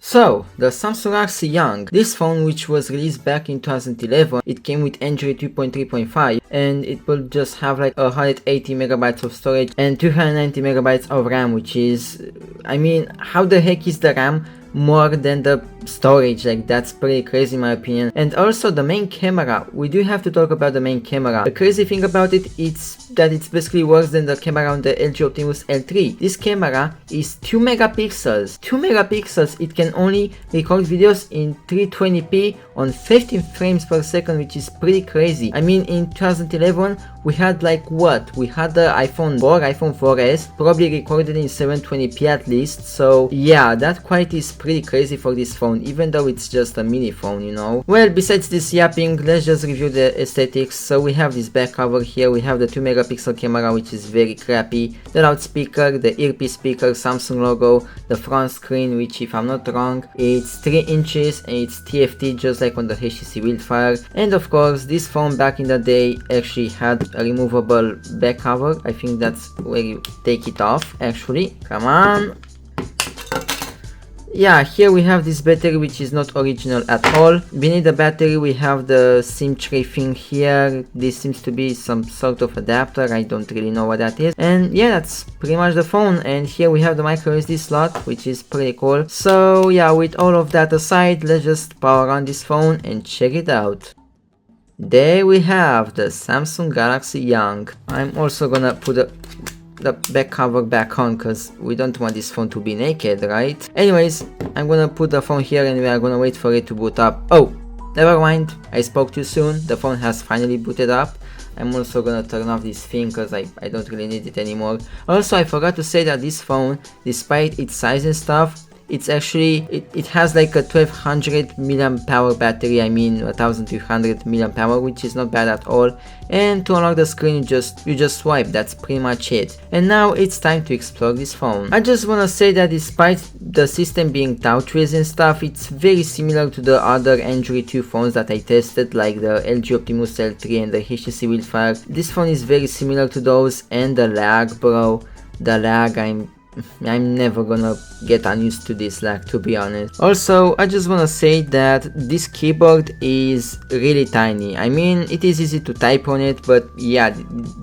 So, the Samsung Galaxy Young, this phone which was released back in 2011, it came with Android 2.3.5 and it will just have like 180 megabytes of storage and 290 megabytes of RAM, which is, I mean, how the heck is the RAM more than the storage? Like, that's pretty crazy in my opinion. And also the main camera, we do have to talk about the main camera. The crazy thing about it is that it's basically worse than the camera on the LG Optimus L3. This camera is 2 megapixels. 2 megapixels, it can only record videos in 320p on 15 frames per second, which is pretty crazy. I mean, in 2011 we had like what? We had the iPhone 4, iPhone 4S, probably recorded in 720p at least. So yeah, that quality is pretty crazy for this phone, even though it's just a mini phone, you know. Well, besides this yapping, let's just review the aesthetics. So we have this back cover here, we have the 2 megapixel camera, which is very crappy, the loudspeaker, the earpiece speaker, Samsung logo, the front screen, which if I'm not wrong, it's 3 inches and it's TFT just like on the HTC Wildfire. And of course, this phone back in the day actually had a removable back cover. I think that's where you take it off actually. Come on. Yeah, here we have this battery which is not original at all. Beneath the battery we have the SIM tray thing here. This seems to be some sort of adapter, I don't really know what that is. And yeah, that's pretty much the phone. And here we have the micro SD slot, which is pretty cool. So yeah, with all of that aside, let's just power on this phone and check it out. There we have the Samsung Galaxy Young. I'm also gonna put the back cover back on because we don't want this phone to be naked, right? Anyways, I'm gonna put the phone here and we are gonna wait for it to boot up. Oh, never mind, I spoke too soon. The phone has finally booted up. I'm also gonna turn off this thing because I don't really need it anymore. Also, I forgot to say that this phone, despite its size and stuff, it's actually, it has like a 1200 milliamp hour battery, I mean 1200 milliamp hour, which is not bad at all. And to unlock the screen, you just swipe, that's pretty much it. And now it's time to explore this phone. I just wanna say that despite the system being touchless and stuff, it's very similar to the other Android 2 phones that I tested, like the LG Optimus L3 and the HTC Wildfire. This phone is very similar to those, and the lag, bro, the lag, I'm never gonna get unused to this lag, to be honest. Also, I just wanna say that this keyboard is really tiny. I mean, it is easy to type on it, but yeah,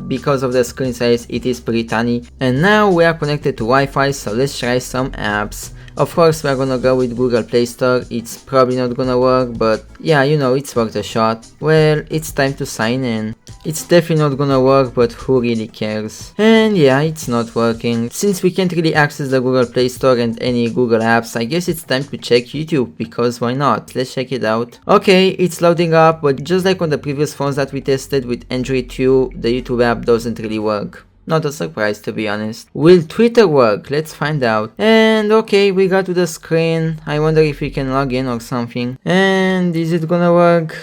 because of the screen size, it is pretty tiny. And now we are connected to Wi-Fi, so let's try some apps. Of course, we're gonna go with Google Play Store. It's probably not gonna work, but yeah, you know, it's worth a shot. Well, it's time to sign in. It's definitely not gonna work, but who really cares? And yeah, it's not working. Since we can't really access the Google Play Store and any Google apps, I guess it's time to check YouTube, because why not? Let's check it out. Okay, it's loading up, but just like on the previous phones that we tested with Android 2, the YouTube app doesn't really work. Not a surprise, to be honest. Will Twitter work? Let's find out. And okay, we got to the screen. I wonder if we can log in or something. And is it gonna work?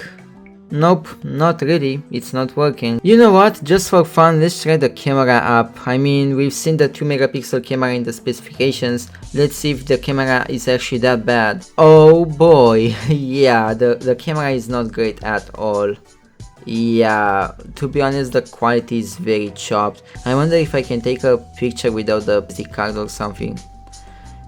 Nope, not really. It's not working. You know what? Just for fun, let's try the camera app. I mean, we've seen the 2 megapixel camera in the specifications. Let's see if the camera is actually that bad. Oh boy. Yeah, the camera is not great at all. Yeah, to be honest, the quality is very chopped. I wonder if I can take a picture without the SD card or something.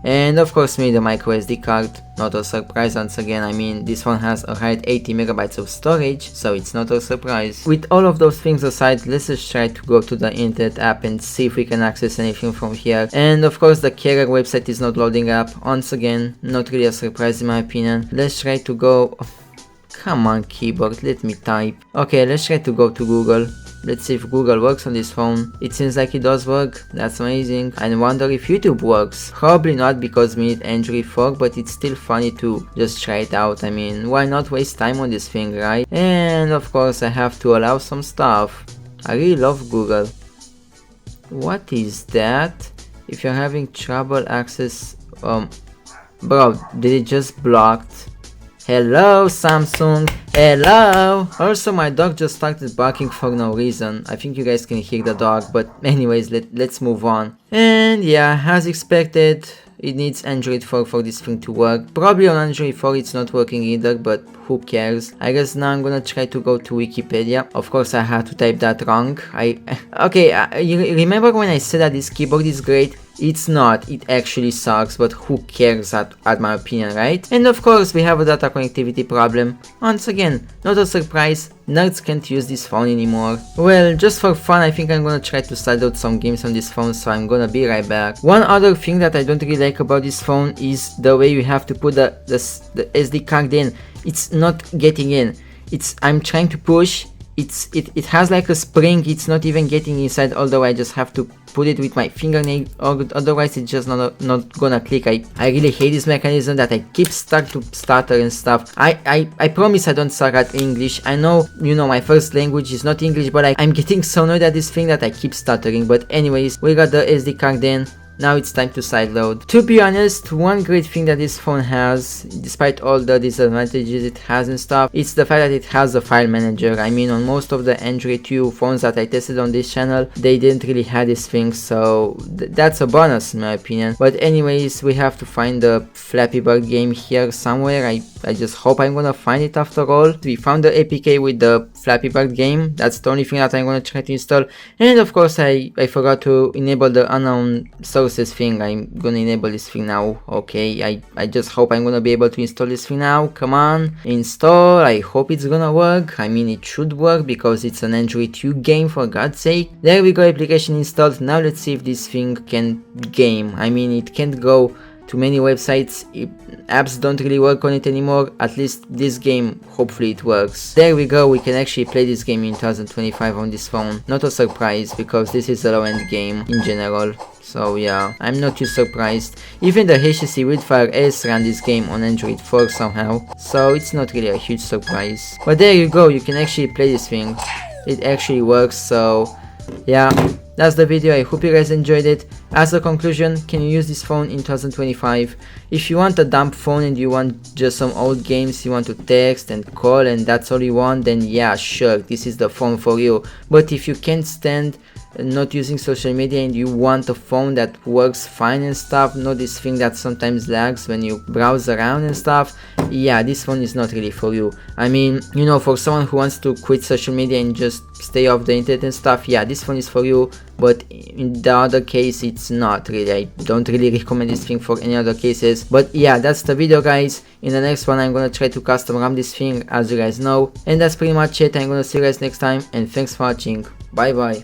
And of course we need the micro SD card. Not a surprise once again. I mean, this one has 180 megabytes of storage, so it's not a surprise. With all of those things aside, let's just try to go to the internet app and see if we can access anything from here. And of course the carrier website is not loading up. Once again, not really a surprise in my opinion. Let's try to go... Come on keyboard, let me type. Okay, let's try to go to Google. Let's see if Google works on this phone. It seems like it does work. That's amazing. I wonder if YouTube works. Probably not, because we need Android 4, but it's still funny to just try it out. I mean, why not waste time on this thing, right? And of course I have to allow some stuff. I really love Google. What is that? If you're having trouble access... Bro, did it just blocked? Hello Samsung, hello! Also, my dog just started barking for no reason. I think you guys can hear the dog, but anyways, let's move on. And yeah, as expected, it needs Android 4 for this thing to work. Probably on Android 4 it's not working either, but who cares? I guess now I'm gonna try to go to Wikipedia. Of course I had to type that wrong. Okay, you remember when I said that this keyboard is great? It's not, it actually sucks, but who cares at my opinion, right? And of course we have a data connectivity problem. Once again, not a surprise, nerds can't use this phone anymore. Well, just for fun, I think I'm gonna try to sideload some games on this phone, so I'm gonna be right back. One other thing that I don't really like about this phone is the way you have to put the SD card in. It's not getting in. I'm trying to push. It has like a spring. It's not even getting inside, although I just have to put it with my fingernail, or otherwise it's just not gonna click. I really hate this mechanism that I keep stuck to stutter and stuff. I promise I don't suck at English. I know, you know, my first language is not English, but I'm getting so annoyed at this thing that I keep stuttering. But anyways, we got the SD card in. Now it's time to sideload. To be honest, one great thing that this phone has, despite all the disadvantages it has and stuff, it's the fact that it has a file manager. I mean, on most of the Android 2 phones that I tested on this channel, they didn't really have this thing, so that's a bonus in my opinion. But anyways, we have to find the Flappy Bird game here somewhere. I just hope I'm gonna find it after all. We found the APK with the Flappy Bird game. That's the only thing that I'm gonna try to install. And of course I forgot to enable the unknown sources thing. I'm gonna enable this thing now. Okay, I just hope I'm gonna be able to install this thing now. Come on, install. I hope it's gonna work. I mean, it should work because it's an Android 2 game, for God's sake. There we go, application installed. Now let's see if this thing can game. I mean, it can't go to many websites. Apps don't really work on it anymore. At least this game, hopefully it works. There we go, we can actually play this game in 2025 on this phone. Not a surprise, because this is a low-end game in general. So yeah, I'm not too surprised. Even the HTC Wildfire S ran this game on Android 4 somehow, so it's not really a huge surprise. But there you go, you can actually play this thing. It actually works, so yeah. That's the video. I hope you guys enjoyed it. As a conclusion, can you use this phone in 2025? If you want a dumb phone and you want just some old games, you want to text and call and that's all you want, then yeah, sure, this is the phone for you. But if you can't stand not using social media and you want a phone that works fine and stuff, not this thing that sometimes lags when you browse around and stuff, yeah, this phone is not really for you. I mean, you know, for someone who wants to quit social media and just stay off the internet and stuff, yeah, this phone is for you. But in the other case, it's not really. I don't really recommend this thing for any other cases. But yeah, that's the video, guys. In the next one, I'm gonna try to custom RAM this thing, as you guys know. And that's pretty much it. I'm gonna see you guys next time, and thanks for watching. Bye bye.